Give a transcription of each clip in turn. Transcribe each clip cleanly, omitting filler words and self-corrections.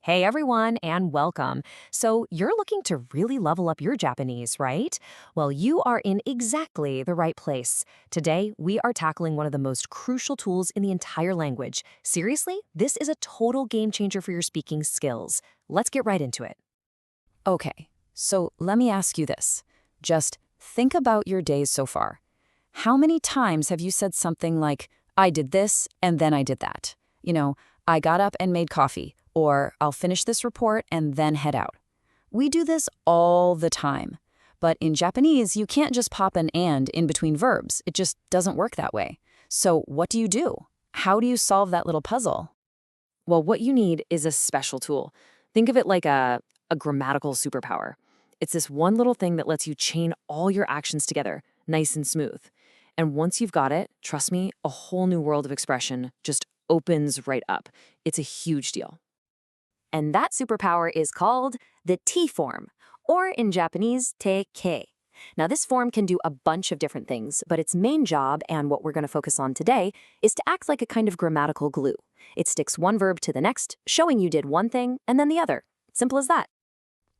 Hey everyone, and welcome. So, you're looking to really level up your Japanese, right? Well, you are in exactly the right place. Today, we are tackling one of the most crucial tools in the entire language. Seriously, this is a total game changer for your speaking skills. Let's get right into it. Okay, so let me ask you this. Just think about your days so far. How many times have you said something like, I did this and then I did that? I got up and made coffee, or I'll finish this report and then head out. We do this all the time. But in Japanese, you can't just pop an and in between verbs. It just doesn't work that way. So what do you do? How do you solve that little puzzle? Well, what you need is a special tool. Think of it like a grammatical superpower. It's this one little thing that lets you chain all your actions together, nice and smooth. And once you've got it, trust me, a whole new world of expression just opens right up. It's a huge deal. And that superpower is called the T form, or in Japanese, te ke. Now, this form can do a bunch of different things, but its main job, and what we're going to focus on today, is to act like a kind of grammatical glue. It sticks one verb to the next, showing you did one thing and then the other. Simple as that.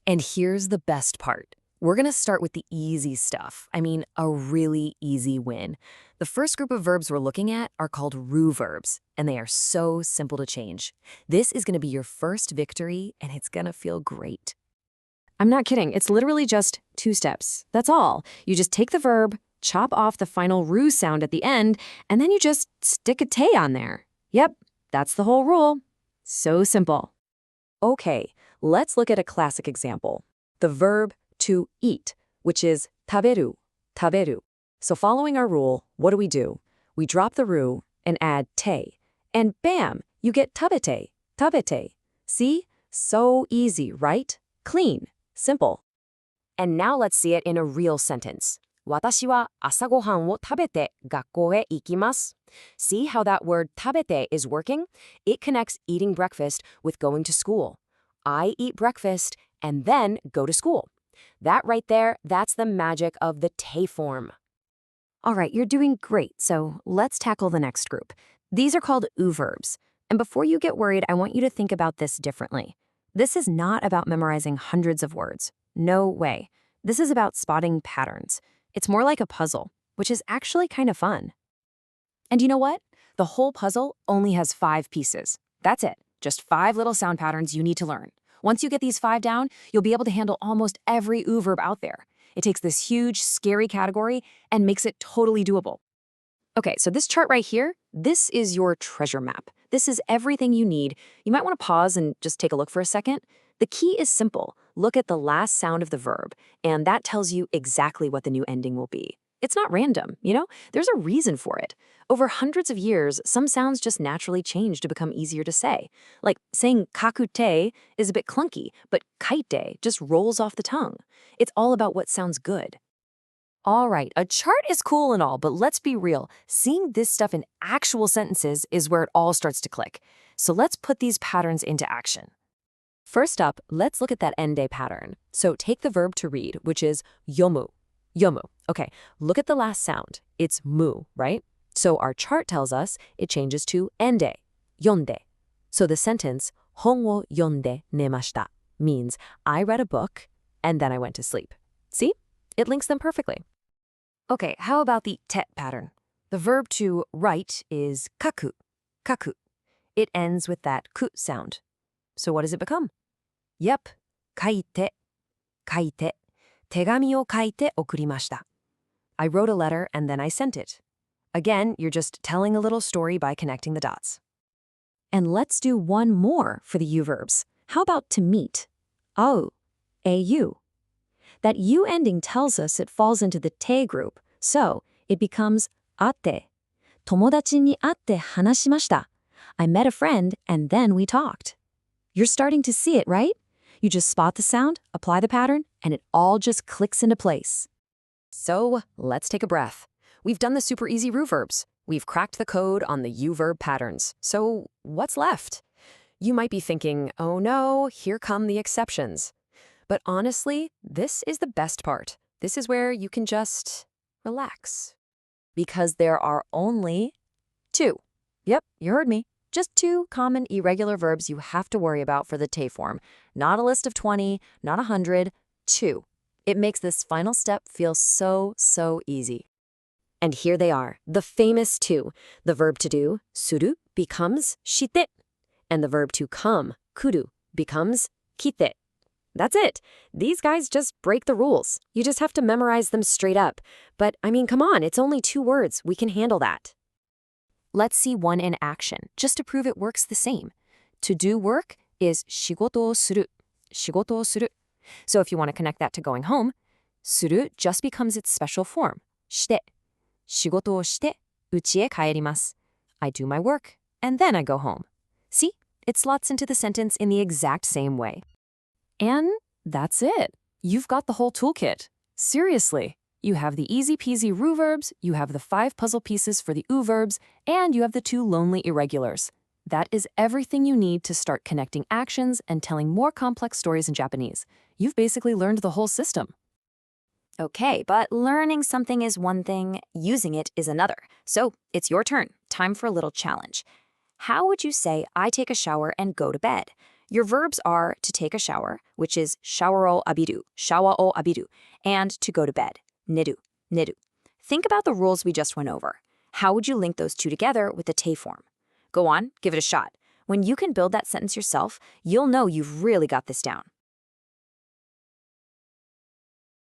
And here's the best part. We're going to start with the easy stuff. I mean, a really easy win. The first group of verbs we're looking at are called ru-verbs, and they are so simple to change. This is going to be your first victory, and it's going to feel great. I'm not kidding. It's literally just 2 steps. That's all. You just take the verb, chop off the final ru sound at the end, and then you just stick a te on there. Yep, that's the whole rule. So simple. Okay, let's look at a classic example. The verb to eat, which is taberu, taberu. So following our rule, what do? We drop the ru and add te. And bam, you get tabete, tabete. See? So easy, right? Clean, simple. And now let's see it in a real sentence. 私は朝ごはんを食べて学校へ行きます. See how that word tabete is working? It connects eating breakfast with going to school. I eat breakfast and then go to school. That right there, that's the magic of the te form. All right, you're doing great, so let's tackle the next group. These are called u-verbs. And before you get worried, I want you to think about this differently. This is not about memorizing hundreds of words. No way. This is about spotting patterns. It's more like a puzzle, which is actually kind of fun. And you know what? The whole puzzle only has 5 pieces. That's it. Just 5 little sound patterns you need to learn. Once you get these 5 down, you'll be able to handle almost every u-verb out there. It takes this huge, scary category and makes it totally doable. Okay, so this chart right here, this is your treasure map. This is everything you need. You might want to pause and just take a look for a second. The key is simple. Look at the last sound of the verb, and that tells you exactly what the new ending will be. It's not random, There's a reason for it. Over hundreds of years, some sounds just naturally change to become easier to say. Like saying kakute is a bit clunky, but kaite just rolls off the tongue. It's all about what sounds good. All right, a chart is cool and all, but let's be real. Seeing this stuff in actual sentences is where it all starts to click. So let's put these patterns into action. First up, let's look at that ende pattern. So take the verb to read, which is yomu. Yomu. Okay, look at the last sound. It's mu, right? So our chart tells us it changes to ende, yonde. So the sentence, hon wo yonde nemashita, means I read a book and then I went to sleep. See? It links them perfectly. Okay, how about the te pattern? The verb to write is kaku, kaku. It ends with that ku sound. So what does it become? Yep, kaite, kaite. 手紙を書いて送りました. I wrote a letter and then I sent it. Again, you're just telling a little story by connecting the dots. And let's do one more for the u-verbs. How about to meet? Au, au. That u ending tells us it falls into the te group, so it becomes 会って. 友達に会って話しました. I met a friend and then we talked. You're starting to see it, right? You just spot the sound, apply the pattern, and it all just clicks into place. So let's take a breath. We've done the super easy ru-verbs. We've cracked the code on the u-verb patterns. So what's left? You might be thinking, oh no, here come the exceptions. But honestly, this is the best part. This is where you can just relax. Because there are only 2. Yep, you heard me. Just 2 common irregular verbs you have to worry about for the te form. Not a list of 20, not 100, 2. It makes this final step feel so easy. And here they are, the famous 2. The verb to do, suru, becomes shite. And the verb to come, kuru, becomes kite. That's it. These guys just break the rules. You just have to memorize them straight up. But, I mean, come on, it's only 2 words. We can handle that. Let's see one in action, just to prove it works the same. To do work is shigoto o suru. Shigoto o suru. So if you want to connect that to going home, suru just becomes its special form, shite. Shigoto o shite, uchi e kaerimasu. I do my work, and then I go home. See? It slots into the sentence in the exact same way. And that's it. You've got the whole toolkit. Seriously. You have the easy-peasy ru-verbs, you have the 5 puzzle pieces for the u-verbs, and you have the 2 lonely irregulars. That is everything you need to start connecting actions and telling more complex stories in Japanese. You've basically learned the whole system. Okay, but learning something is one thing, using it is another. So it's your turn. Time for a little challenge. How would you say I take a shower and go to bed? Your verbs are to take a shower, which is shower o abiru, and to go to bed, neru, neru. Think about the rules we just went over. How would you link those 2 together with the te form? Go on, give it a shot. When you can build that sentence yourself, you'll know you've really got this down.